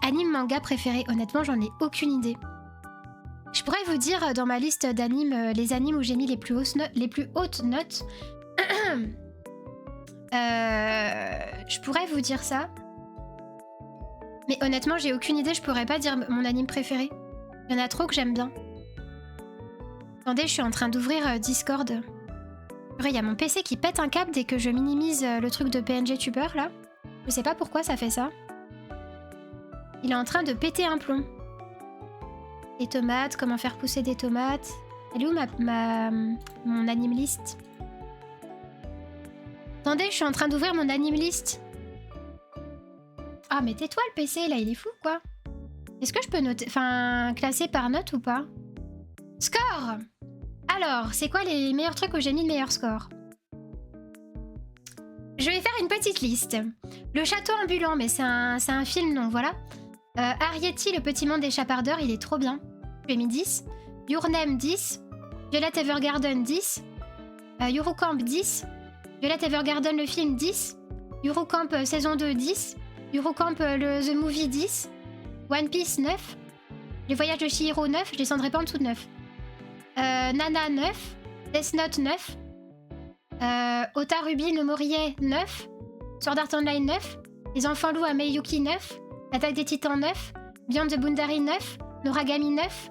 Anime manga préféré, honnêtement, j'en ai aucune idée. Je pourrais vous dire dans ma liste d'animes, les animes où j'ai mis les plus hautes notes. Je pourrais vous dire ça. Mais honnêtement, j'ai aucune idée, je pourrais pas dire mon anime préféré. Il y en a trop que j'aime bien. Attendez, je suis en train d'ouvrir Discord. Il y a mon PC qui pète un câble dès que je minimise le truc de PNG Tuber là. Je sais pas pourquoi ça fait ça. Il est en train de péter un plomb. Des tomates, comment faire pousser des tomates. Elle est où mon anime list? Attendez, je suis en train d'ouvrir mon anime list. Ah mais tais-toi le PC là, il est fou quoi. Est-ce que je peux noter, enfin classer par note ou pas? Score. Alors, c'est quoi les meilleurs trucs où j'ai mis le meilleur score? Je vais faire une petite liste. Le château ambulant, mais c'est un film donc voilà. Arrietty, le petit monde des chapardeurs, il est trop bien. Je lui ai mis 10. Your Name 10. Violet Evergarden 10. Eurocamp 10. Violet Evergarden le film 10. Eurocamp saison 2 10. Eurocamp The Movie 10. One Piece 9. Les voyages de Chihiro 9. Je descendrai pas en dessous de 9. Nana 9. Death Note 9. Ota Ruby no Morie 9. Sword Art Online 9. Les enfants loups à Meyuki 9. L'attaque des titans 9. Beyond the Boundary 9. Noragami 9.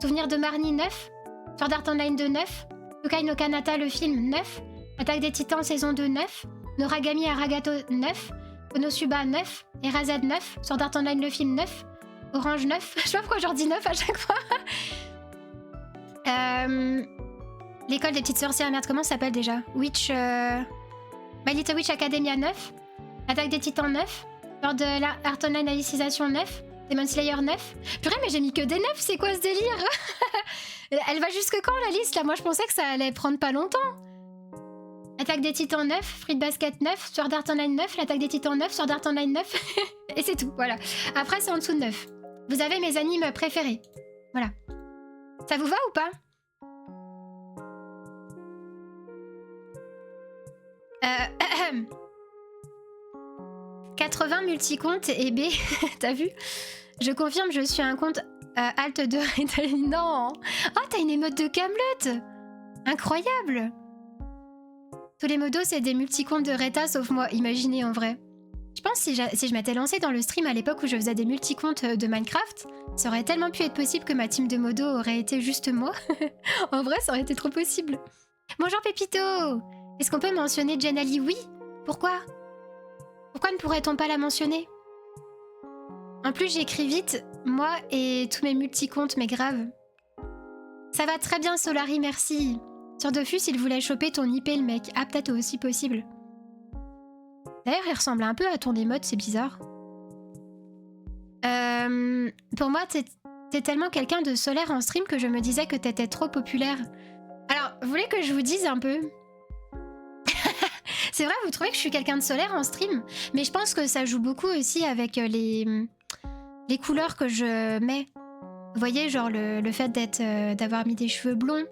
Souvenir de Marnie 9. Sword Art Online 2 9. Yokai no Kanata le film 9. Attaque des titans saison 2 9. Noragami Aragato 9. Konosuba 9. Erazed 9. Sword Art Online le film 9. Orange 9. Je sais pas pourquoi je leur dis 9 à chaque fois. L'école des petites sorcières, merde, comment ça s'appelle déjà? Witch. My Little Witch Academia 9. Attaque des titans 9. Sword Art Online Alicization 9. Demon Slayer 9. Purée, mais j'ai mis que des 9, c'est quoi ce délire? Elle va jusque quand la liste là? Moi je pensais que ça allait prendre pas longtemps. Attaque des titans 9, Fruit Basket 9, Sword Art Online 9, l'attaque des titans 9, Sword Art Online 9. Et c'est tout, voilà. Après c'est en dessous de 9. Vous avez mes animes préférés. Voilà. Ça vous va ou pas? 80 multicomptes et B, t'as vu? Je confirme, je suis un compte Alt 2. Non. Oh, t'as une émote de Camelot. Incroyable. Tous les modos, c'est des multicomptes de Reta, sauf moi. Imaginez en vrai. Je pense que si je m'étais lancée dans le stream à l'époque où je faisais des multicomptes de Minecraft, ça aurait tellement pu être possible que ma team de modos aurait été juste moi. En vrai, ça aurait été trop possible. Bonjour Pépito. Est-ce qu'on peut mentionner Jen Ali? Oui. Pourquoi? Pourquoi ne pourrait-on pas la mentionner? En plus, j'écris vite, moi et tous mes multicomptes, mais grave. Ça va très bien, Solari, merci. Sur Dofus, il voulait choper ton IP, le mec. Ah, peut-être aussi possible. D'ailleurs, il ressemble un peu à ton émote, c'est bizarre. Pour moi, t'es tellement quelqu'un de solaire en stream que je me disais que t'étais trop populaire. Alors, vous voulez que je vous dise un peu? C'est vrai, vous trouvez que je suis quelqu'un de solaire en stream? Mais je pense que ça joue beaucoup aussi avec les couleurs que je mets. Vous voyez, genre le fait d'avoir mis des cheveux blonds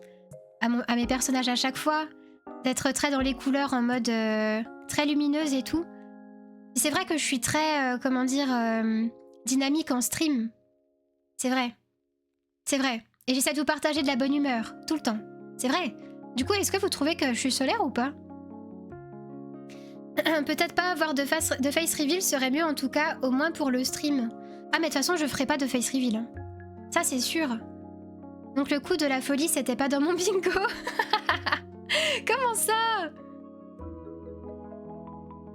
à mes personnages à chaque fois, d'être très dans les couleurs en mode très lumineuse et tout. C'est vrai que je suis très, comment dire, dynamique en stream. C'est vrai. C'est vrai. Et j'essaie de vous partager de la bonne humeur, tout le temps. C'est vrai. Du coup, est-ce que vous trouvez que je suis solaire ou pas? Peut-être pas avoir de face reveal serait mieux en tout cas, au moins pour le stream. Ah mais de toute façon je ferai pas de face reveal. Hein. Ça c'est sûr. Donc le coup de la folie c'était pas dans mon bingo. Comment ça?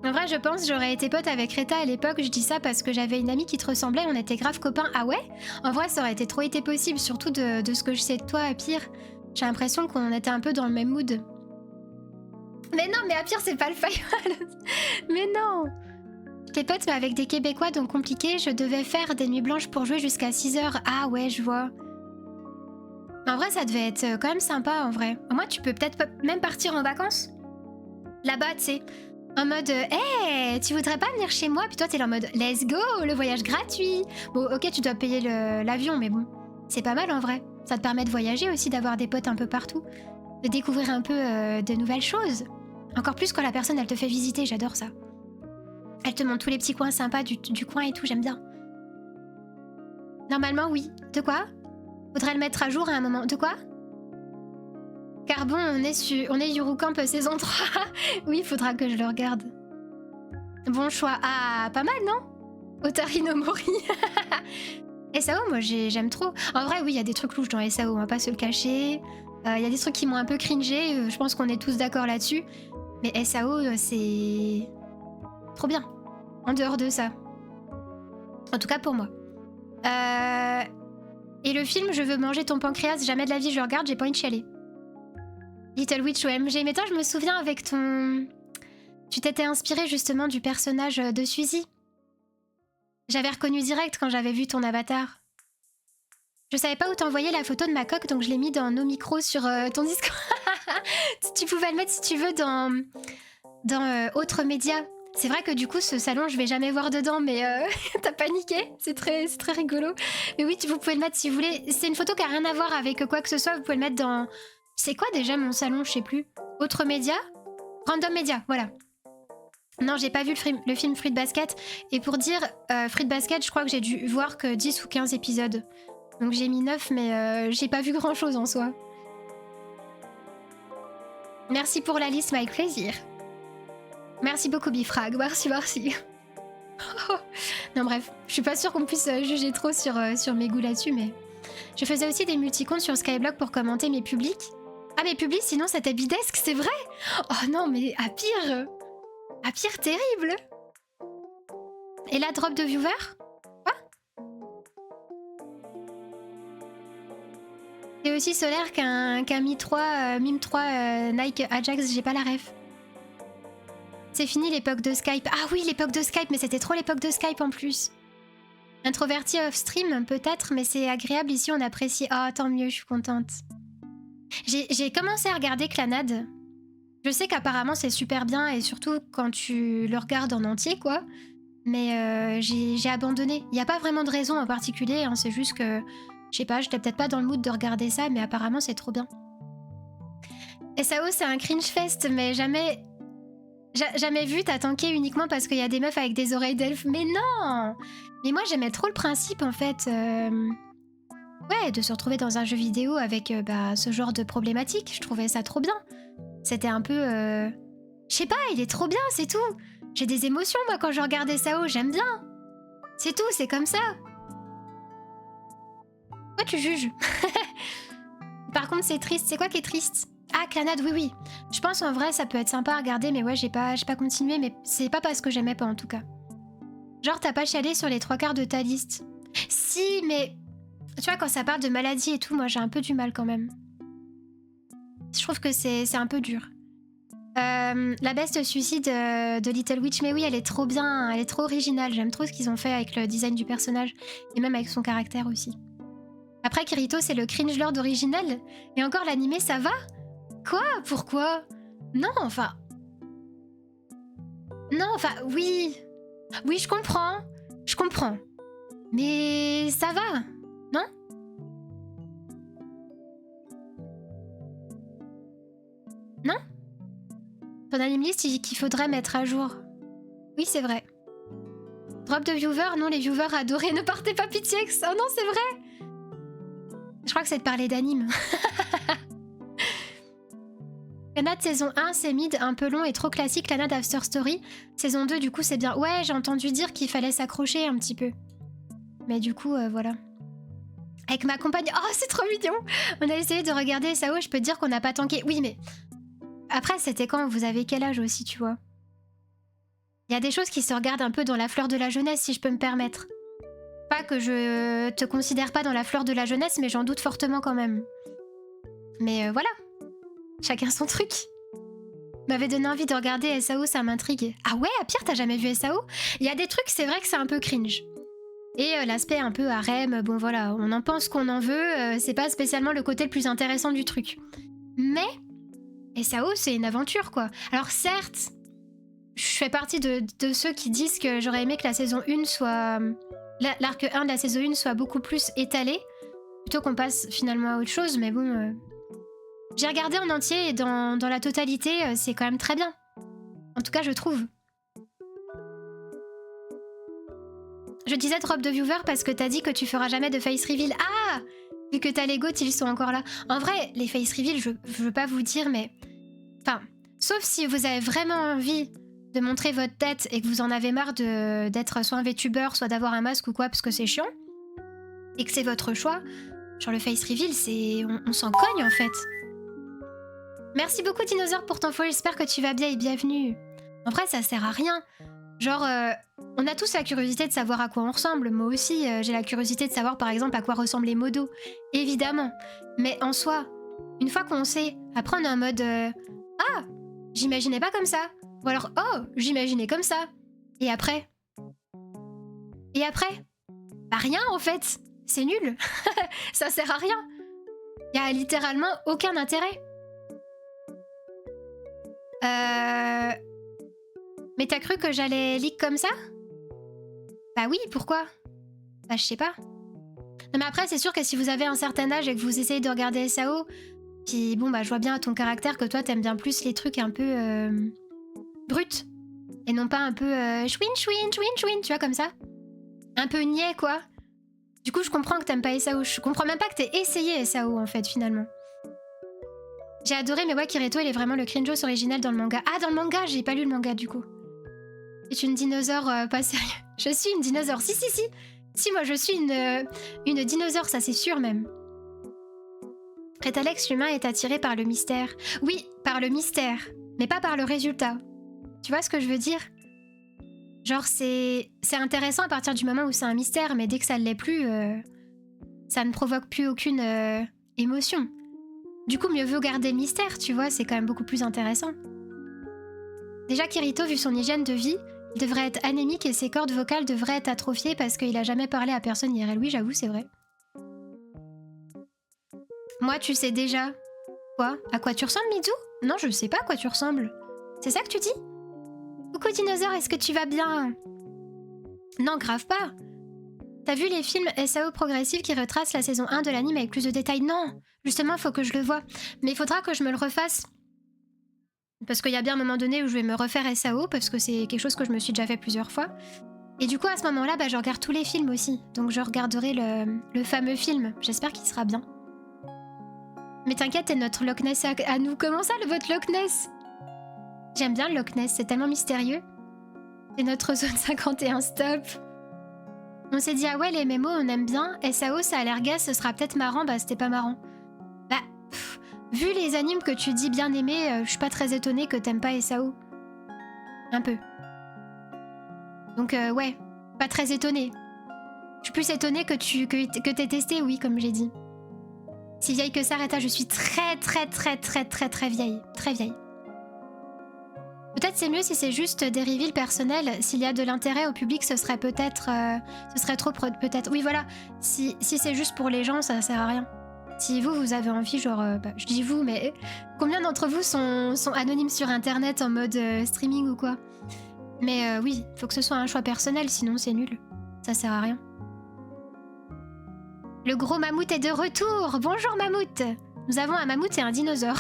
En vrai je pense j'aurais été pote avec Reta à l'époque, je dis ça parce que j'avais une amie qui te ressemblait, on était grave copains. Ah ouais? En vrai ça aurait été trop été possible, surtout de ce que je sais de toi Pire. J'ai l'impression qu'on était un peu dans le même mood. Mais non, mais à pire, c'est pas le firewall. Mais non. J'étais pote, mais avec des Québécois, donc compliqué. Je devais faire des nuits blanches pour jouer jusqu'à 6h. Ah ouais, je vois. En vrai, ça devait être quand même sympa, en vrai. Au moins, tu peux peut-être même partir en vacances. Là-bas, tu sais. En mode, hey, tu voudrais pas venir chez moi? Puis toi, t'es là en mode, let's go, le voyage gratuit. Bon, ok, tu dois payer l'avion, mais bon. C'est pas mal, en vrai. Ça te permet de voyager aussi, d'avoir des potes un peu partout. De découvrir un peu de nouvelles choses. Encore plus quand la personne elle te fait visiter, j'adore ça. Elle te montre tous les petits coins sympas du coin et tout, j'aime bien. Normalement, oui. De quoi? Faudrait le mettre à jour à un moment. De quoi? Car bon, on est Yuru-Camp saison 3. Oui, faudra que je le regarde. Bon choix. Ah, pas mal, non? Otari no Mori. SAO, moi j'aime trop. En vrai, oui, il y a des trucs louches dans SAO, on va pas se le cacher. Il y a des trucs qui m'ont un peu cringé, je pense qu'on est tous d'accord là-dessus. Mais SAO, c'est trop bien. En dehors de ça. En tout cas pour moi. Et le film Je veux manger ton pancréas, jamais de la vie je le regarde, j'ai pas envie de chialer. Little Witch OMG, mais toi je me souviens avec ton... Tu t'étais inspiré justement du personnage de Suzy. J'avais reconnu direct quand j'avais vu ton avatar. Je savais pas où t'envoyer la photo de ma coque, donc je l'ai mis dans nos micros sur ton Discord. Tu pouvais le mettre si tu veux dans autres médias. C'est vrai que du coup, ce salon, je vais jamais voir dedans, mais t'as paniqué. C'est très rigolo. Mais oui, vous pouvez le mettre si vous voulez. C'est une photo qui a rien à voir avec quoi que ce soit. Vous pouvez le mettre dans... C'est quoi déjà mon salon? Je sais plus. Autres médias? Random Média, voilà. Non, j'ai pas vu le film Fruit Basket. Et pour dire, Fruit Basket, je crois que j'ai dû voir que 10 ou 15 épisodes. Donc j'ai mis 9, mais j'ai pas vu grand chose en soi. Merci pour la liste, avec plaisir. Merci beaucoup, Bifrag. Merci. Non, bref, je suis pas sûre qu'on puisse juger trop sur mes goûts là-dessus, mais... Je faisais aussi des multicomptes sur Skyblock pour commenter mes publics. Ah, mes publics, sinon c'était bidesque, c'est vrai? Oh non, mais à pire! À pire, terrible! Et la drop de viewer? Quoi? C'est aussi solaire qu'un Mi 3, Mime 3 Nike Ajax, j'ai pas la ref. C'est fini l'époque de Skype. Ah oui, l'époque de Skype, mais c'était trop l'époque de Skype en plus. Introverti off-stream, peut-être, mais c'est agréable ici, on apprécie. Ah, tant mieux, je suis contente. J'ai commencé à regarder Clannad. Je sais qu'apparemment c'est super bien, et surtout quand tu le regardes en entier, quoi. Mais j'ai abandonné. Il n'y a pas vraiment de raison en particulier, hein, c'est juste que... Je sais pas, j'étais peut-être pas dans le mood de regarder ça, mais apparemment c'est trop bien. SAO, c'est un cringe fest, mais jamais vu t'as tanké uniquement parce qu'il y a des meufs avec des oreilles d'elfe. Mais non! Mais moi j'aimais trop le principe en fait. Ouais, de se retrouver dans un jeu vidéo avec ce genre de problématique. Je trouvais ça trop bien. C'était un peu... Je sais pas, il est trop bien, c'est tout. J'ai des émotions moi quand je regarde SAO, j'aime bien. C'est tout, c'est comme ça. Pourquoi tu juges? Par contre c'est triste, c'est quoi qui est triste? Ah, Clannad, oui. Je pense en vrai ça peut être sympa à regarder, mais ouais, j'ai pas continué, mais c'est pas parce que j'aimais pas en tout cas. Genre t'as pas chialé sur les 3/4 de ta liste? Si, mais... Tu vois, quand ça parle de maladie et tout, moi j'ai un peu du mal quand même. Je trouve que c'est un peu dur. La baisse de suicide de Little Witch, mais oui, elle est trop bien, elle est trop originale. J'aime trop ce qu'ils ont fait avec le design du personnage, et même avec son caractère aussi. Après, Kirito, c'est le cringe lord original. Et encore, l'animé, ça va? Quoi? Pourquoi? Non, enfin... Non, enfin, oui. Oui, je comprends. Je comprends. Mais ça va, non? Non? Ton anime list qu'il faudrait mettre à jour. Oui, c'est vrai. Drop de viewers? Non, les viewers adorés. Ne partez pas, pitié. Oh non, c'est vrai. Je crois que c'est de parler d'anime. Clannad saison 1, c'est mid, un peu long et trop classique. Clannad After Story. Saison 2, du coup, c'est bien. Ouais, j'ai entendu dire qu'il fallait s'accrocher un petit peu. Mais du coup, voilà. Avec ma compagne... Oh, c'est trop mignon. On a essayé de regarder SAO, je peux te dire qu'on n'a pas tanké. Oui, mais... Après, c'était quand? Vous avez quel âge aussi, tu vois? Il y a des choses qui se regardent un peu dans la fleur de la jeunesse, si je peux me permettre. Pas que je te considère pas dans la fleur de la jeunesse, mais j'en doute fortement quand même. Mais voilà. Chacun son truc. M'avait donné envie de regarder SAO, ça m'intrigue. Ah ouais, à pire, t'as jamais vu SAO? Il y a des trucs, c'est vrai que c'est un peu cringe. Et l'aspect un peu harem, bon voilà, on en pense qu'on en veut, c'est pas spécialement le côté le plus intéressant du truc. Mais SAO, c'est une aventure, quoi. Alors certes, je fais partie de ceux qui disent que j'aurais aimé que la saison 1 soit... L'arc 1 de la saison 1 soit beaucoup plus étalé, plutôt qu'on passe finalement à autre chose, mais bon... J'ai regardé en entier et dans la totalité, c'est quand même très bien. En tout cas, je trouve. Je disais drop de viewer parce que t'as dit que tu feras jamais de face reveal. Ah! Vu que t'as les goats, ils sont encore là. En vrai, les face reveal, je veux pas vous dire, mais... Enfin, sauf si vous avez vraiment envie de montrer votre tête et que vous en avez marre d'être soit un VTuber, soit d'avoir un masque ou quoi, parce que c'est chiant, et que c'est votre choix, genre le face reveal, c'est... On s'en cogne, en fait. Merci beaucoup, Dinosaure, pour ton follow. J'espère que tu vas bien et bienvenue. En vrai, ça sert à rien. Genre, on a tous la curiosité de savoir à quoi on ressemble. Moi aussi, j'ai la curiosité de savoir, par exemple, à quoi ressemble les modos. Évidemment. Mais en soi, une fois qu'on sait, après, on est en mode... ah, j'imaginais pas comme ça. Ou alors, oh, j'imaginais comme ça. Et après? Et après? Bah rien, en fait. C'est nul. Ça sert à rien. Il y a littéralement aucun intérêt. Mais t'as cru que j'allais leak comme ça? Bah oui, pourquoi? Bah je sais pas. Non mais après c'est sûr que si vous avez un certain âge et que vous essayez de regarder SAO, puis bon bah je vois bien à ton caractère que toi t'aimes bien plus les trucs un peu bruts. Et non pas un peu chouin chouin chouin chouin, tu vois comme ça. Un peu niais quoi. Du coup je comprends que t'aimes pas SAO, je comprends même pas que t'aies essayé SAO en fait finalement. J'ai adoré mais ouais Kirito il est vraiment le cringeos original dans le manga. Ah dans le manga, j'ai pas lu le manga du coup. C'est une dinosaure pas sérieux. Je suis une dinosaure. Si. Si, moi je suis une dinosaure, ça c'est sûr même. Rétalex, l'humain est attiré par le mystère. Oui, par le mystère, mais pas par le résultat. Tu vois ce que je veux dire? Genre c'est intéressant à partir du moment où c'est un mystère, mais dès que ça ne l'est plus, ça ne provoque plus aucune émotion. Du coup, mieux vaut garder le mystère, tu vois, c'est quand même beaucoup plus intéressant. Déjà, Kirito, vu son hygiène de vie, il devrait être anémique et ses cordes vocales devraient être atrophiées parce qu'il a jamais parlé à personne IRL. Oui, j'avoue, c'est vrai. Moi, tu sais déjà. Quoi? À quoi tu ressembles, Mizu? Non, je sais pas à quoi tu ressembles. C'est ça que tu dis? Coucou, dinosaure, est-ce que tu vas bien? Non, grave pas. T'as vu les films SAO progressifs qui retracent la saison 1 de l'anime avec plus de détails? Non, justement, faut que je le voie. Mais il faudra que je me le refasse. Parce qu'il y a bien un moment donné où je vais me refaire SAO, parce que c'est quelque chose que je me suis déjà fait plusieurs fois. Et du coup, à ce moment-là, bah, je regarde tous les films aussi. Donc je regarderai le fameux film. J'espère qu'il sera bien. Mais t'inquiète, t'es notre Loch Ness à nous. Comment ça, votre Loch Ness? J'aime bien le Loch Ness, c'est tellement mystérieux. C'est notre zone 51 stop. On s'est dit, ah ouais, les mémos, on aime bien. SAO, ça a l'air gaz, ce sera peut-être marrant. Bah, c'était pas marrant. Bah, vu les animes que tu dis bien aimer, je suis pas très étonnée que t'aimes pas SAO. Un peu. Donc ouais, pas très étonnée. Je suis plus étonnée que t'aies testé, oui, comme j'ai dit. Si vieille que ça, Reta, je suis très vieille. Très vieille. Peut-être c'est mieux si c'est juste des reveals personnels. S'il y a de l'intérêt au public, ce serait peut-être... ce serait trop peut-être... Oui, voilà. Si c'est juste pour les gens, ça sert à rien. Si vous avez envie, genre... bah, je dis vous, mais... Combien d'entre vous sont anonymes sur Internet en mode streaming ou quoi? Mais oui, faut que ce soit un choix personnel, sinon c'est nul. Ça sert à rien. Le gros mammouth est de retour. Bonjour mammouth. Nous avons un mammouth et un dinosaure.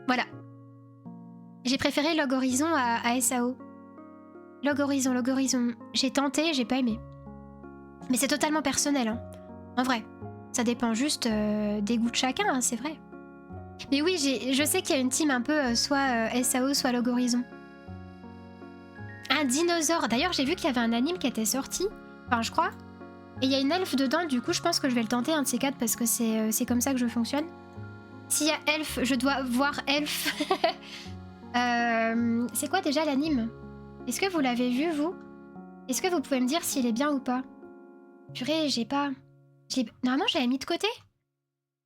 Voilà. J'ai préféré Log Horizon à SAO. Log Horizon. J'ai tenté, j'ai pas aimé. Mais c'est totalement personnel, hein. En vrai. Ça dépend juste des goûts de chacun, hein, c'est vrai. Mais oui, je sais qu'il y a une team un peu soit SAO, soit Log Horizon. Un dinosaure. D'ailleurs, j'ai vu qu'il y avait un anime qui était sorti. Enfin, je crois. Et il y a une elfe dedans, du coup, je pense que je vais le tenter, un de ces quatre, parce que c'est comme ça que je fonctionne. S'il y a elfe, je dois voir elfe. C'est quoi déjà l'anime? Est-ce que vous l'avez vu, vous? Est-ce que vous pouvez me dire s'il est bien ou pas? Purée, j'ai pas... Normalement, je l'avais mis de côté.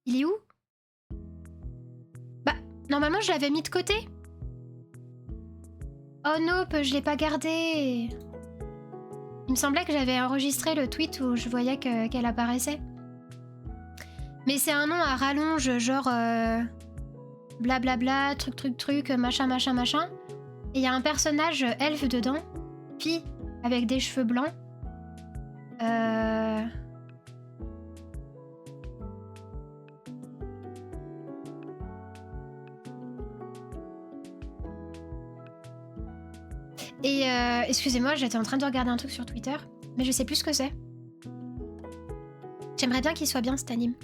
Il est où? Bah, normalement, je l'avais mis de côté. Oh nope, je l'ai pas gardé. Il me semblait que j'avais enregistré le tweet où je voyais qu'elle apparaissait. Mais c'est un nom à rallonge, genre... blablabla, truc, machin. Et il y a un personnage elfe dedans, puis avec des cheveux blancs. Et excusez-moi, j'étais en train de regarder un truc sur Twitter. mais je sais plus ce que c'est. J'aimerais bien qu'il soit bien cet anime.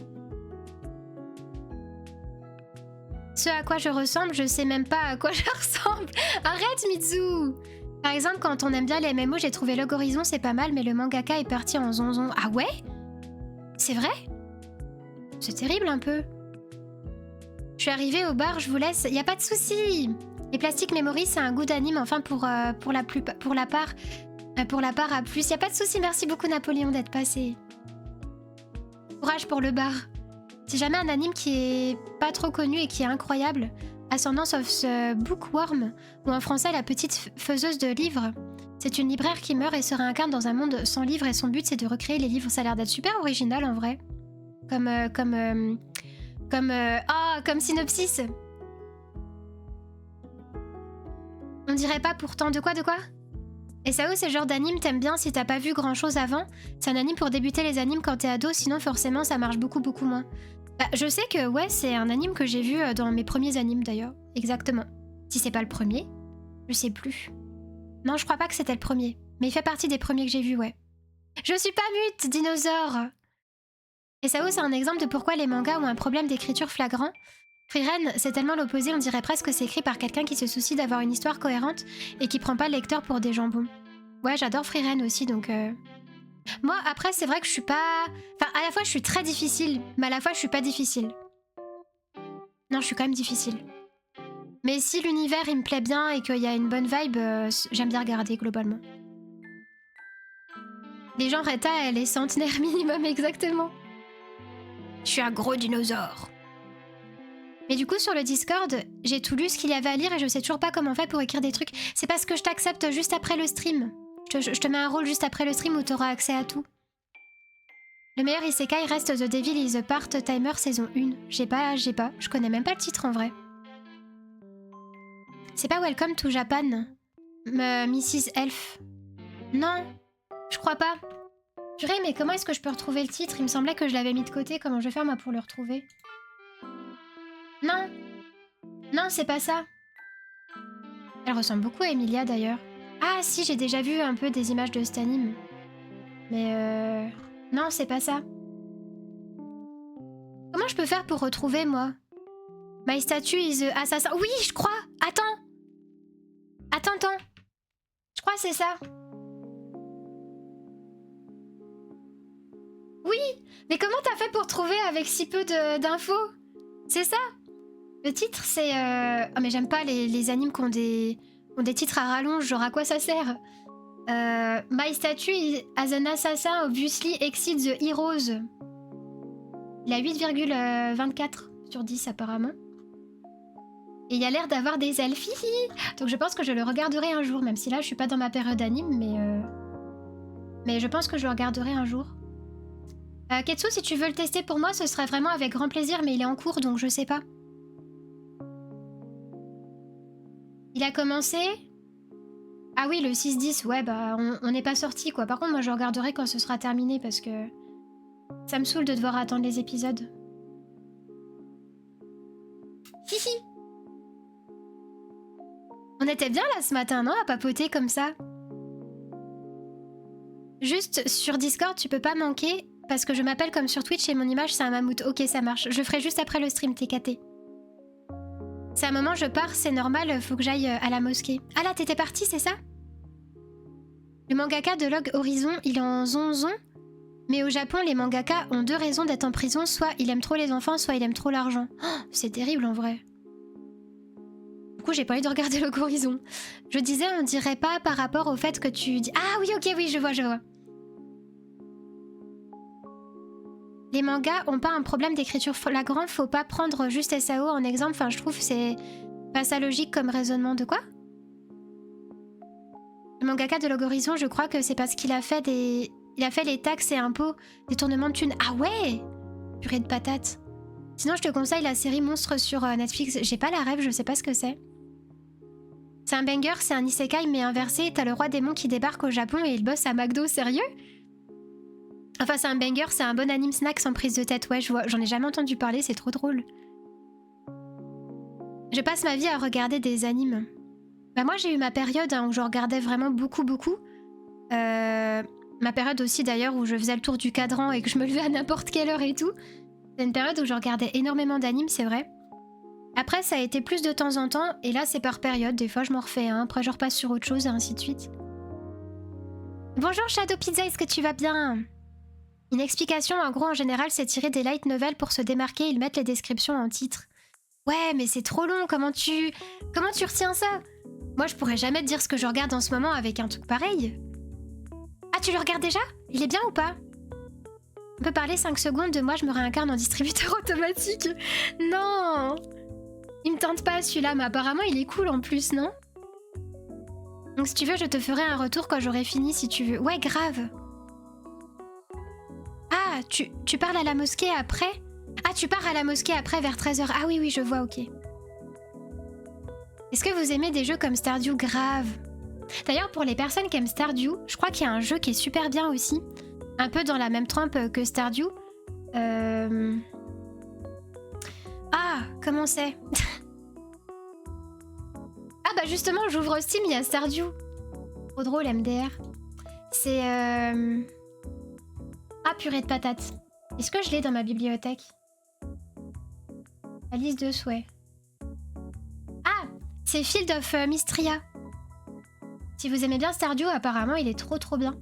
Ce à quoi je ressemble, je sais même pas à quoi je ressemble. Arrête Mitsu. Par exemple, quand on aime bien les MMO, j'ai trouvé Log Horizon, c'est pas mal, mais le mangaka est parti en zonzon. Ah ouais? C'est vrai? C'est terrible un peu. Je suis arrivée au bar, je vous laisse. Y a pas de souci. Les Plastic Memories, c'est un goût d'anime, enfin pour la part à plus. Y a pas de souci, merci beaucoup Napoléon d'être passé. Courage pour le bar. C'est jamais un anime qui est pas trop connu et qui est incroyable. Ascendance of the Bookworm, ou en français La Petite Faiseuse de Livres. C'est une libraire qui meurt et se réincarne dans un monde sans livres et son but c'est de recréer les livres. Ça a l'air d'être super original en vrai. Comme synopsis. On dirait pas pourtant de quoi? Et ça, c'est le genre d'anime t'aimes bien si t'as pas vu grand chose avant. C'est un anime pour débuter les animes quand t'es ado, sinon forcément ça marche beaucoup moins. Bah, je sais que ouais, c'est un anime que j'ai vu dans mes premiers animes d'ailleurs. Exactement. Si c'est pas le premier, je sais plus. Non, je crois pas que c'était le premier. Mais il fait partie des premiers que j'ai vus, ouais. Je suis pas mute, dinosaure. Et ça, c'est un exemple de pourquoi les mangas ont un problème d'écriture flagrant. Frieren, c'est tellement l'opposé, on dirait presque que c'est écrit par quelqu'un qui se soucie d'avoir une histoire cohérente et qui prend pas le lecteur pour des jambons. Ouais, j'adore Frieren aussi, donc... Moi, après, c'est vrai que je suis pas... Enfin, à la fois, je suis très difficile, mais à la fois, je suis pas difficile. Non, je suis quand même difficile. Mais si l'univers, il me plaît bien et qu'il y a une bonne vibe, j'aime bien regarder, globalement. Les gens, Reta, elle est centenaire minimum, exactement. Je suis un gros dinosaure. Mais du coup, sur le Discord, j'ai tout lu ce qu'il y avait à lire et je sais toujours pas comment faire pour écrire des trucs. C'est parce que je t'accepte juste après le stream. Je te mets un rôle juste après le stream où t'auras accès à tout. Le meilleur isekai reste The Devil is a Part-Timer saison 1. J'ai pas. Je connais même pas le titre en vrai. C'est pas Welcome to Japan, Mrs. Elf. Non, je crois pas. Purée, mais comment est-ce que je peux retrouver le titre? Il me semblait que je l'avais mis de côté. Comment je vais faire moi pour le retrouver? Non. Non, c'est pas ça. Elle ressemble beaucoup à Emilia d'ailleurs. Ah si, j'ai déjà vu un peu des images de cet anime. Mais non, c'est pas ça. Comment je peux faire pour retrouver, moi? My statue is the assassin. Oui, je crois. Attends. Attends. Je crois que c'est ça. Oui. Mais comment t'as fait pour trouver avec si peu d'infos? C'est ça. Le titre, c'est... Oh, mais j'aime pas les animes qui ont des titres à rallonge. Genre, à quoi ça sert? My statue as an assassin obviously exceeds the heroes. Il a 8,24 sur 10 apparemment. Et il y a l'air d'avoir des elfes. Donc je pense que je le regarderai un jour, même si là je suis pas dans ma période anime, mais je pense que je le regarderai un jour. Ketsu, si tu veux le tester pour moi, ce serait vraiment avec grand plaisir, mais il est en cours donc je sais pas. Il a commencé... Ah oui, le 6-10, ouais, bah on n'est pas sorti quoi. Par contre, moi je regarderai quand ce sera terminé parce que ça me saoule de devoir attendre les épisodes. Hihi. On était bien là ce matin, non? À papoter comme ça. Juste sur Discord, tu peux pas manquer parce que je m'appelle comme sur Twitch et mon image c'est un mammouth. Ok, ça marche. Je ferai juste après le stream, TKT. C'est un moment, je pars, c'est normal, faut que j'aille à la mosquée. Ah là, t'étais partie, c'est ça? Le mangaka de Log Horizon, il est en zonzon. Mais au Japon, les mangaka ont deux raisons d'être en prison. Soit il aime trop les enfants, soit il aime trop l'argent. Oh, c'est terrible en vrai. Du coup, j'ai pas envie de regarder Log Horizon. Je disais, on dirait pas par rapport au fait que tu dis... Ah oui, ok, oui, je vois. Les mangas ont pas un problème d'écriture flagrant, faut pas prendre juste SAO en exemple. Enfin, je trouve que c'est pas ça logique comme raisonnement. De quoi? Le mangaka de Log Horizon, je crois que c'est parce qu'il a fait des... Il a fait les taxes et impôts, détournement de thunes. Ah ouais! Purée de patates. Sinon, je te conseille la série Monstre sur Netflix. J'ai pas la rêve, je sais pas ce que c'est. C'est un banger, c'est un isekai mais inversé. T'as le roi démon qui débarque au Japon et il bosse à McDo, sérieux? Enfin, c'est un banger, c'est un bon anime snack sans prise de tête. Ouais, j'en ai jamais entendu parler, c'est trop drôle. Je passe ma vie à regarder des animes. Bah moi, j'ai eu ma période où je regardais vraiment beaucoup. Ma période aussi d'ailleurs où je faisais le tour du cadran et que je me levais à n'importe quelle heure et tout. C'est une période où je regardais énormément d'animes, c'est vrai. Après, ça a été plus de temps en temps, et là, c'est par période. Des fois, je m'en refais un, après, je repasse sur autre chose, et ainsi de suite. Bonjour Shadow Pizza, est-ce que tu vas bien? Une explication, en gros, en général, c'est tirer des light novels pour se démarquer, ils mettent les descriptions en titre. Ouais, mais c'est trop long, comment tu retiens ça? Moi, je pourrais jamais te dire ce que je regarde en ce moment avec un truc pareil. Ah, tu le regardes déjà? Il est bien ou pas? On peut parler 5 secondes de moi, je me réincarne en distributeur automatique. Non! Il me tente pas celui-là, mais apparemment il est cool en plus, non? Donc si tu veux, je te ferai un retour quand j'aurai fini si tu veux. Ouais, grave. Ah, tu parles à la mosquée après? Ah, tu pars à la mosquée après vers 13 h. Ah oui, oui, je vois, ok. Est-ce que vous aimez des jeux comme Stardew? Grave. D'ailleurs, pour les personnes qui aiment Stardew, je crois qu'il y a un jeu qui est super bien aussi. Un peu dans la même trempe que Stardew. Ah, comment c'est? Ah bah justement, j'ouvre Steam, il y a Stardew. Trop drôle, MDR. C'est... Ah, purée de patates. Est-ce que je l'ai dans ma bibliothèque? La liste de souhaits. Ah, c'est Field of Mystria. Si vous aimez bien Stardew, apparemment, il est trop bien.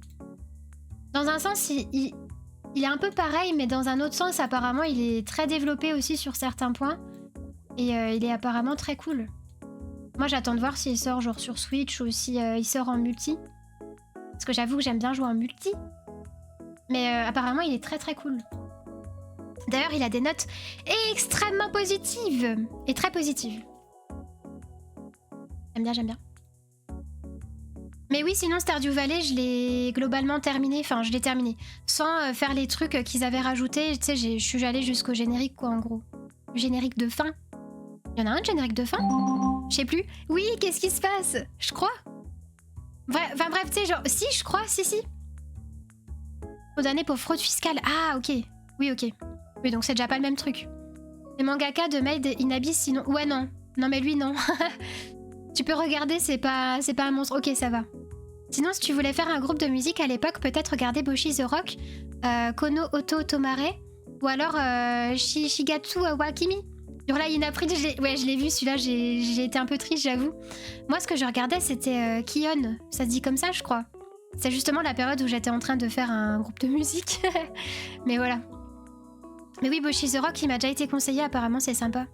Dans un sens, il est un peu pareil, mais dans un autre sens, apparemment, il est très développé aussi sur certains points. Et il est apparemment très cool. Moi, j'attends de voir s'il sort genre sur Switch ou si il sort en multi. Parce que j'avoue que j'aime bien jouer en multi. Mais apparemment, il est très cool. D'ailleurs, il a des notes extrêmement positives. Et très positives. J'aime bien. Mais oui, sinon Stardew Valley, je l'ai globalement terminé. Enfin, je l'ai terminé. Sans faire les trucs qu'ils avaient rajoutés. Tu sais, je suis allée jusqu'au générique, quoi, en gros. Le générique de fin. Il y en a un de générique de fin? Je sais plus. Oui, qu'est-ce qui se passe? Je crois. Enfin bref, tu sais, genre... Si, je crois, si. Condamné pour fraude fiscale. Ah, ok. Oui, ok. Oui, donc c'est déjà pas le même truc. Les mangaka de Made in Abyss, sinon... Ouais, non. Non, mais lui, non. Tu peux regarder, c'est pas un monstre. Ok, ça va. Sinon, si tu voulais faire un groupe de musique à l'époque, peut-être regarder Boshi the Rock, Kono Oto Tomare, ou alors Shigatsu Wakimi. Là, Inaprid, je l'ai vu, celui-là, j'ai été un peu triste, j'avoue. Moi, ce que je regardais, c'était Kion. Ça se dit comme ça, je crois. C'est justement la période où j'étais en train de faire un groupe de musique. Mais voilà. Mais oui, Boshi the Rock, il m'a déjà été conseillé, apparemment, c'est sympa.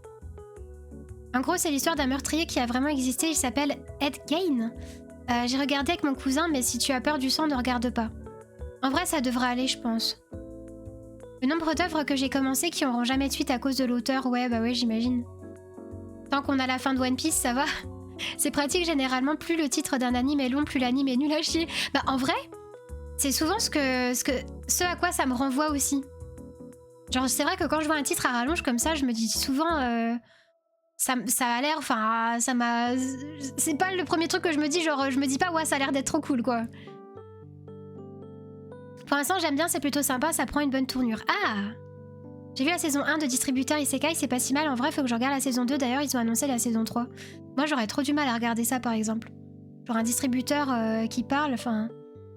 En gros, c'est l'histoire d'un meurtrier qui a vraiment existé, il s'appelle Ed Gein. J'ai regardé avec mon cousin, mais si tu as peur du sang, ne regarde pas. En vrai, ça devrait aller, je pense. Le nombre d'œuvres que j'ai commencées qui n'auront jamais de suite à cause de l'auteur, ouais, bah ouais, j'imagine. Tant qu'on a la fin de One Piece, ça va. C'est pratique, généralement, plus le titre d'un anime est long, plus l'anime est nul à chier. Bah, en vrai, c'est souvent ce à quoi ça me renvoie aussi. Genre, c'est vrai que quand je vois un titre à rallonge comme ça, je me dis souvent... Ça a l'air... Enfin, ça m'a... C'est pas le premier truc que je me dis, genre, je me dis pas, ouais, ça a l'air d'être trop cool, quoi. Pour l'instant, j'aime bien, c'est plutôt sympa, ça prend une bonne tournure. Ah! J'ai vu la saison 1 de Distributeur Isekai, c'est pas si mal. En vrai, faut que je regarde la saison 2. D'ailleurs, ils ont annoncé la saison 3. Moi, j'aurais trop du mal à regarder ça, par exemple. Genre un distributeur qui parle, enfin...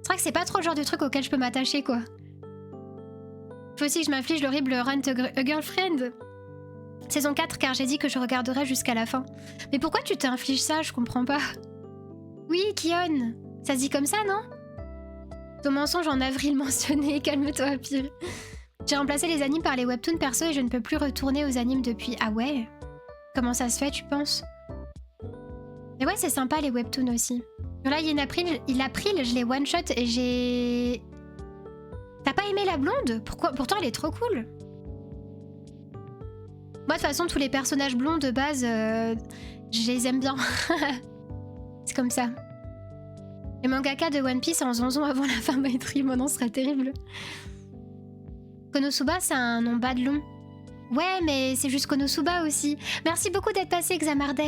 C'est vrai que c'est pas trop le genre de truc auquel je peux m'attacher, quoi. Faut aussi que je m'inflige l'horrible Rent a Girlfriend. Saison 4, car j'ai dit que je regarderais jusqu'à la fin. Mais pourquoi tu t'infliges ça? Je comprends pas. Oui, Kion. Ça se dit comme ça, non? Ton mensonge en avril mentionné, calme-toi, pire. J'ai remplacé les animes par les webtoons perso et je ne peux plus retourner aux animes depuis. Ah ouais? Comment ça se fait, tu penses? Mais ouais, c'est sympa les webtoons aussi. Là, il April, je l'ai one-shot et j'ai... T'as pas aimé la blonde? Pourquoi? Pourtant, elle est trop cool. Moi, de toute façon, tous les personnages blonds de base, je les aime bien. C'est comme ça. Les mangaka de One Piece en zonzon avant la fin maîtrise, mon nom serait terrible. Konosuba, c'est un nom bas de long. Ouais, mais c'est juste Konosuba aussi. Merci beaucoup d'être passé, Xamardes.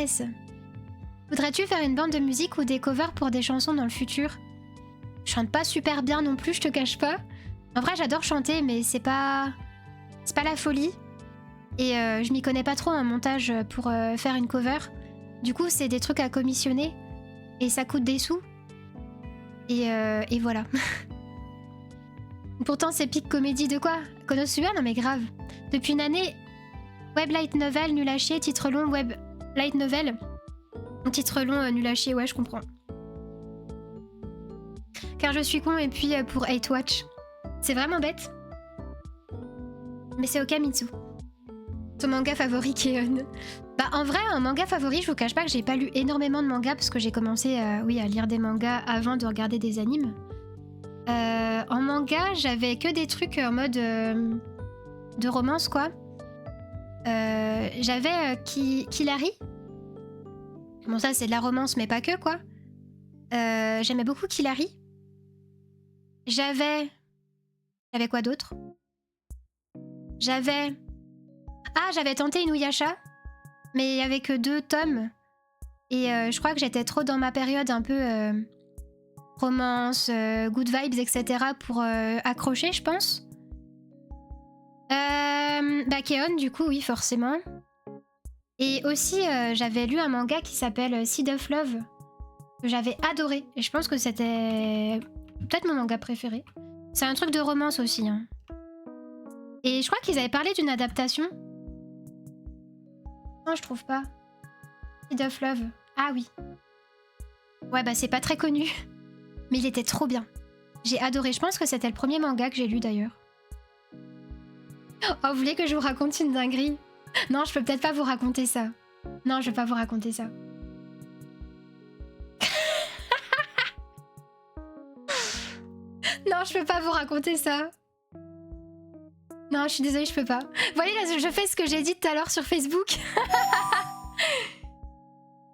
Voudrais-tu faire une bande de musique ou des covers pour des chansons dans le futur? Je chante pas super bien non plus, je te cache pas. En vrai, j'adore chanter, mais c'est pas la folie. Et je m'y connais pas trop en montage pour faire une cover. Du coup, c'est des trucs à commissionner. Et ça coûte des sous. Et voilà. Pourtant, c'est pique comédie de quoi? Konosuba? Non mais grave. Depuis une année, web light novel, nul à chier, titre long, web light novel. Titre long, nul à chier, ouais, je comprends. Car je suis con et puis pour Hate Watch. C'est vraiment bête. Mais c'est ok, Mitsu. Ton manga favori, Keon? Bah en vrai, un manga favori, je vous cache pas que j'ai pas lu énormément de mangas parce que j'ai commencé oui, à lire des mangas avant de regarder des animes. En manga, j'avais que des trucs en mode de romance, quoi. J'avais Killary. Bon, ça, c'est de la romance, mais pas que, quoi. J'aimais beaucoup Killary. J'avais quoi d'autre? J'avais tenté Inuyasha, mais il y avait que 2 tomes. Et je crois que j'étais trop dans ma période un peu romance, good vibes, etc. pour accrocher, je pense. Bah Keon, du coup, oui, forcément. Et aussi, j'avais lu un manga qui s'appelle Seed of Love, que j'avais adoré. Et je pense que c'était peut-être mon manga préféré. C'est un truc de romance aussi, hein. Et je crois qu'ils avaient parlé d'une adaptation. Non, je trouve pas. Seed of Love. Ah oui. Ouais, bah c'est pas très connu. Mais il était trop bien. J'ai adoré. Je pense que c'était le premier manga que j'ai lu d'ailleurs. Oh, vous voulez que je vous raconte une dinguerie? Non, je peux peut-être pas vous raconter ça. Non, je vais pas vous raconter ça. Non, je peux pas vous raconter ça. Non, je suis désolée, je peux pas. Vous voyez, là, je fais ce que j'ai dit tout à l'heure sur Facebook.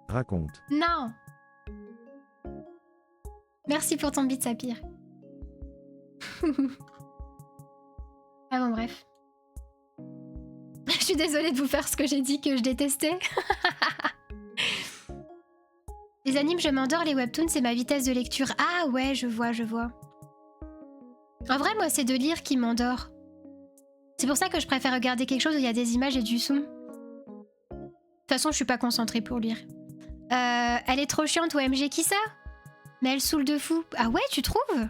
Raconte. Non. Merci pour ton beat, Sapir. Ah bon, bref. Je suis désolée de vous faire ce que j'ai dit que je détestais. Les animes, je m'endors, les webtoons, c'est ma vitesse de lecture. Ah ouais, je vois, je vois. En vrai, moi, c'est de lire qui m'endort. C'est pour ça que je préfère regarder quelque chose où il y a des images et du son. De toute façon, je suis pas concentrée pour lire. Elle est trop chiante, OMG, qui ça? Mais elle saoule de fou. Ah ouais, tu trouves?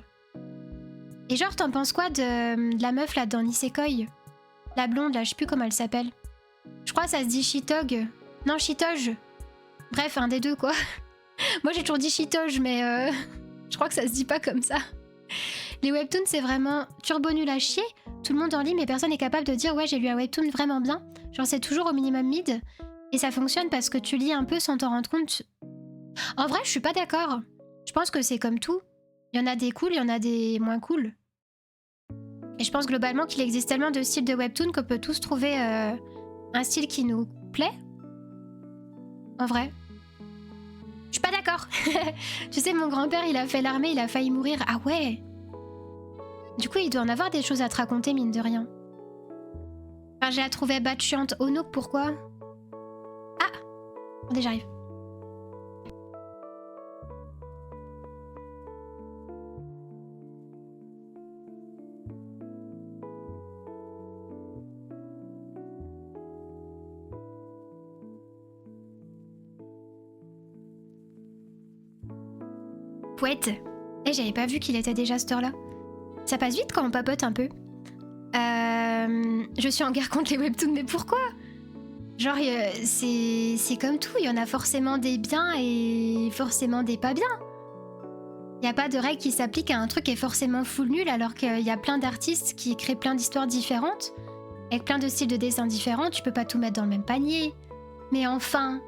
Et genre, t'en penses quoi de la meuf là dans Nisekoi? La blonde là, je sais plus comment elle s'appelle. Je crois que ça se dit Shitog. Non, Shitoge. Bref, un des deux quoi. Moi j'ai toujours dit Shitoge, mais je crois que ça se dit pas comme ça. Les webtoons, c'est vraiment turbo nul à chier. Tout le monde en lit, mais personne n'est capable de dire ouais, j'ai lu un webtoon vraiment bien. Genre, c'est toujours au minimum mid. Et ça fonctionne parce que tu lis un peu sans t'en rendre compte. En vrai, je suis pas d'accord. Je pense que c'est comme tout. Il y en a des cool, il y en a des moins cool. Et je pense globalement qu'il existe tellement de styles de webtoon qu'on peut tous trouver un style qui nous plaît. En vrai. Je suis pas d'accord. Tu sais, mon grand-père, il a fait l'armée, il a failli mourir. Ah ouais. Du coup, il doit en avoir des choses à te raconter, mine de rien. Enfin, j'ai la trouvé bad chiante. Oh no, pourquoi? Ah! Attendez, j'arrive. Pouette. Eh, j'avais pas vu qu'il était déjà à cette heure-là. Ça passe vite quand on papote un peu. Je suis en guerre contre les webtoons, mais pourquoi? Genre, c'est comme tout, il y en a forcément des biens et forcément des pas bien. Il n'y a pas de règle qui s'applique à un truc qui est forcément full nul, alors qu'il y a plein d'artistes qui créent plein d'histoires différentes, avec plein de styles de dessin différents, tu peux pas tout mettre dans le même panier. Mais enfin...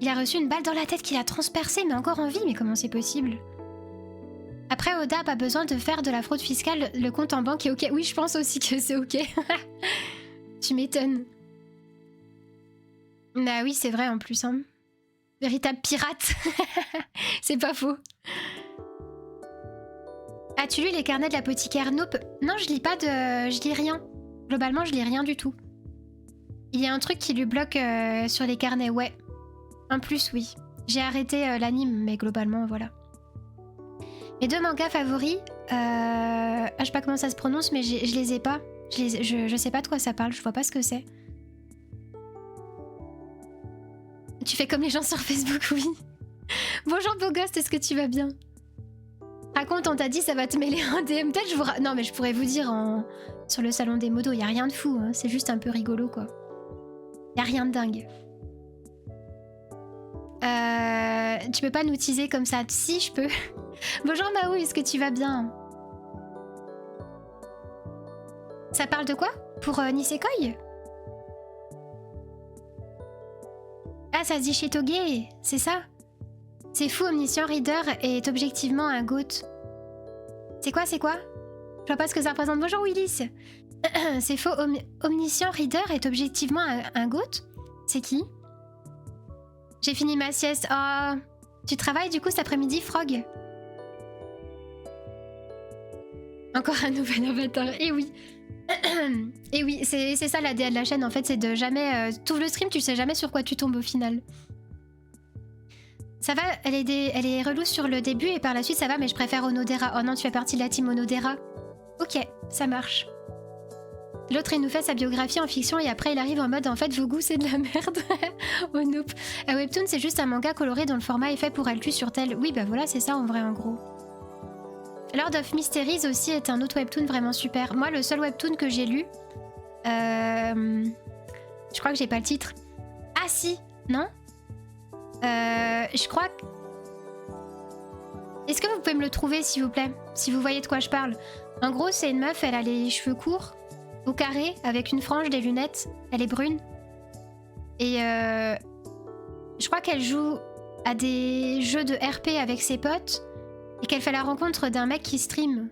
Il a reçu une balle dans la tête qui l'a transpercé, mais encore en vie, mais comment c'est possible? Après, Oda a pas besoin de faire de la fraude fiscale, le compte en banque est ok. Oui, je pense aussi que c'est ok. Tu m'étonnes. Bah oui, c'est vrai en plus. Hein. Véritable pirate. C'est pas faux. As-tu lu les carnets de l'apothicaire? Nope. Non, je lis pas de... Je lis rien. Globalement, je lis rien du tout. Il y a un truc qui lui bloque sur les carnets, ouais. En plus, oui. J'ai arrêté l'anime, mais globalement, voilà. Mes 2 mangas favoris, je sais pas comment ça se prononce, mais je les ai pas. Je sais pas de quoi ça parle, je vois pas ce que c'est. Tu fais comme les gens sur Facebook, oui. Bonjour beau gosse, est-ce que tu vas bien? Raconte, on t'a dit ça va te mêler un DM. Peut-être je vous... Non mais je pourrais vous dire sur le salon des modos, y a rien de fou. Hein. C'est juste un peu rigolo quoi. Y a rien de dingue. Tu peux pas nous teaser comme ça? Si, je peux. Bonjour Maou, est-ce que tu vas bien? Ça parle de quoi? Pour Nisekoi? Ah, ça se dit Shitoge, c'est ça? C'est fou, Omniscient Reader est objectivement un GOAT. C'est quoi, c'est quoi? Je vois pas ce que ça représente. Bonjour Willis. C'est faux, Omniscient Reader est objectivement un GOAT? C'est qui? J'ai fini ma sieste. Oh, tu travailles du coup cet après-midi, Frog? Encore un nouvel avatar. Et oui. Et oui, c'est ça la DA de la chaîne en fait, c'est de jamais... t'ouvres le stream, tu sais jamais sur quoi tu tombes au final. Ça va, elle est relou sur le début et par la suite ça va, mais je préfère Onodera. Oh non, tu fais partie de la team Onodera. Ok, ça marche. L'autre, il nous fait sa biographie en fiction et après il arrive en mode en fait vos goûts c'est de la merde. Oh nope. Webtoon c'est juste un manga coloré dont le format est fait pour Altu sur tel. Oui bah voilà c'est ça en vrai en gros. Lord of Mysteries aussi est un autre webtoon vraiment super. Moi le seul webtoon que j'ai lu... Je crois que j'ai pas le titre. Ah si, non je crois que... Est-ce que vous pouvez me le trouver s'il vous plaît? Si vous voyez de quoi je parle. En gros c'est une meuf, elle a les cheveux courts. Au carré, avec une frange, des lunettes. Elle est brune. Et je crois qu'elle joue à des jeux de RP avec ses potes. Et qu'elle fait la rencontre d'un mec qui stream.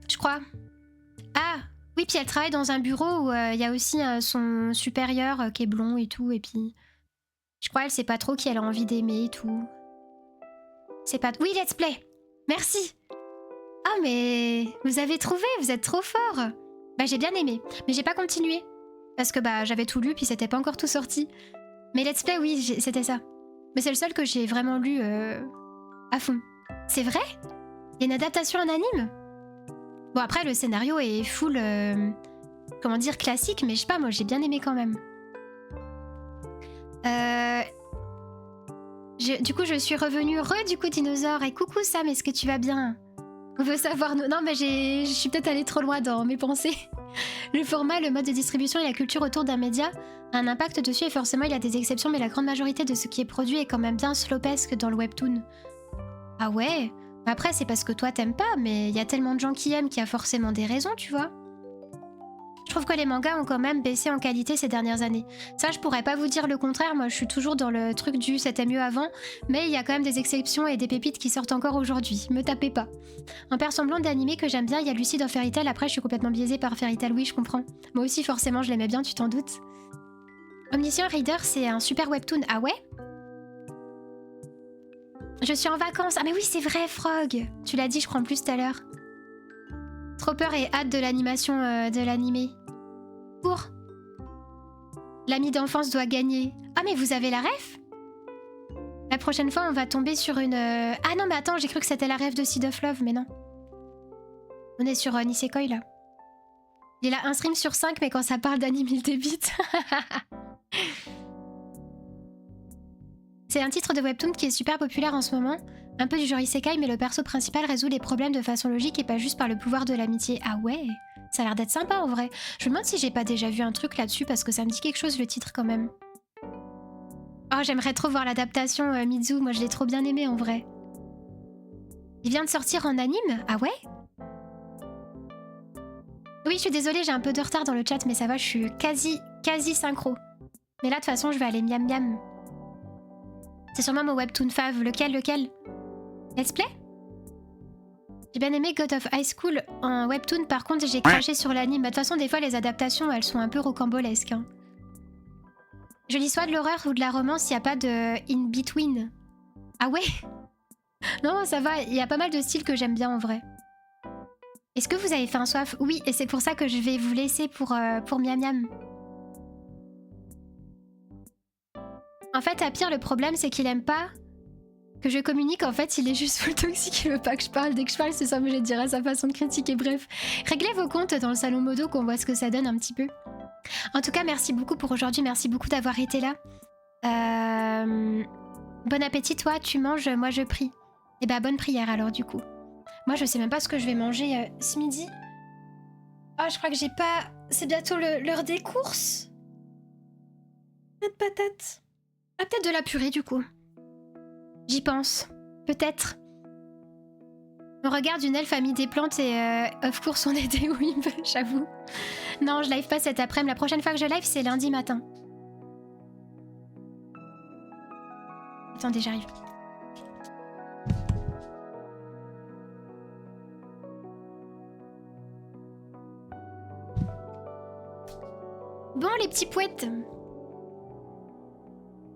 Je crois. Ah, oui, puis elle travaille dans un bureau où il y a aussi son supérieur qui est blond et tout. Et puis, je crois elle sait pas trop qui elle a envie d'aimer et tout. C'est pas... Oui, let's play. Merci. Ah mais vous avez trouvé, vous êtes trop fort. Bah j'ai bien aimé, mais j'ai pas continué. Parce que bah j'avais tout lu puis c'était pas encore tout sorti. Mais let's play oui, c'était ça. Mais c'est le seul que j'ai vraiment lu à fond. C'est vrai? Il y a une adaptation en anime? Bon après le scénario est full, comment dire, classique, mais je sais pas, moi j'ai bien aimé quand même. Du coup je suis revenue du coup dinosaure et coucou Sam, est-ce que tu vas bien? On veut savoir... Non, mais je suis peut-être allée trop loin dans mes pensées. Le format, le mode de distribution et la culture autour d'un média a un impact dessus et forcément il y a des exceptions, mais la grande majorité de ce qui est produit est quand même bien slopesque dans le webtoon. Ah ouais? Après, c'est parce que toi t'aimes pas, mais il y a tellement de gens qui aiment qu'il y a forcément des raisons, tu vois. Je trouve que les mangas ont quand même baissé en qualité ces dernières années. Ça, je pourrais pas vous dire le contraire, moi je suis toujours dans le truc du c'était mieux avant, mais il y a quand même des exceptions et des pépites qui sortent encore aujourd'hui, me tapez pas. Un père semblant d'animé que j'aime bien, il y a Lucie dans Fairy Tail, après je suis complètement biaisée par Fairy Tail, oui je comprends. Moi aussi forcément je l'aimais bien, tu t'en doutes. Omniscient Reader c'est un super webtoon, ah ouais? Je suis en vacances, ah mais oui c'est vrai Frog, tu l'as dit je crois en plus tout à l'heure. Trop peur et hâte de l'animation de l'animé. Pour l'ami d'enfance doit gagner. Ah mais vous avez la ref? La prochaine fois on va tomber sur une... Ah non mais attends, j'ai cru que c'était la ref de Seed of Love, mais non. On est sur Nisekoi là. Il a un stream sur 5 mais quand ça parle d'anime il débite. C'est un titre de webtoon qui est super populaire en ce moment. Un peu du genre isekai mais le perso principal résout les problèmes de façon logique et pas juste par le pouvoir de l'amitié. Ah ouais, ça a l'air d'être sympa en vrai. Je me demande si j'ai pas déjà vu un truc là-dessus parce que ça me dit quelque chose le titre quand même. Oh j'aimerais trop voir l'adaptation Mizu, moi je l'ai trop bien aimé en vrai. Il vient de sortir en anime? Ah ouais? Oui je suis désolée, j'ai un peu de retard dans le chat mais ça va, je suis quasi synchro. Mais là de toute façon je vais aller miam miam. C'est sûrement mon webtoon fave, lequel? Let's play? J'ai bien aimé God of High School en webtoon, par contre j'ai craché sur l'anime. De toute façon des fois les adaptations elles sont un peu rocambolesques. Hein. Je lis soit de l'horreur ou de la romance, il n'y a pas de in-between. Ah ouais? Non ça va, il y a pas mal de styles que j'aime bien en vrai. Est-ce que vous avez faim soif? Oui, et c'est pour ça que je vais vous laisser pour miam miam. En fait, à pire, le problème, c'est qu'il aime pas que je communique. En fait, il est juste full toxique, il veut pas que je parle. Dès que je parle, c'est ça, mais je dirais sa façon de critiquer. Bref, réglez vos comptes dans le salon modo, qu'on voit ce que ça donne un petit peu. En tout cas, merci beaucoup pour aujourd'hui. Merci beaucoup d'avoir été là. Bon appétit, toi, tu manges, moi je prie. Et bah bonne prière alors du coup. Moi je sais même pas ce que je vais manger ce midi. Ah je crois que j'ai pas... C'est bientôt l'heure des courses. Pas de patates. Ah peut-être de la purée du coup. J'y pense. Peut-être. On regarde une elfe a mis des plantes et of course on est des wimps, j'avoue. Non je live pas cet après-midi. La prochaine fois que je live c'est lundi matin. Attendez j'arrive. Bon les petits poètes.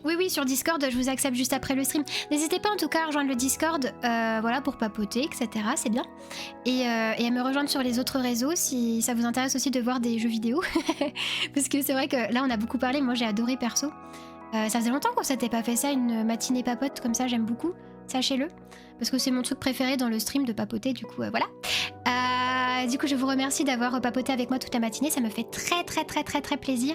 Oui, sur Discord, je vous accepte juste après le stream. N'hésitez pas en tout cas à rejoindre le Discord, voilà, pour papoter, etc. C'est bien. Et à me rejoindre sur les autres réseaux si ça vous intéresse aussi de voir des jeux vidéo. Parce que c'est vrai que là, on a beaucoup parlé. Moi, j'ai adoré perso. Ça faisait longtemps qu'on s'était pas fait ça, une matinée papote comme ça, j'aime beaucoup. Sachez-le. Parce que c'est mon truc préféré dans le stream de papoter, du coup, voilà. Du coup, je vous remercie d'avoir papoté avec moi toute la matinée. Ça me fait très plaisir.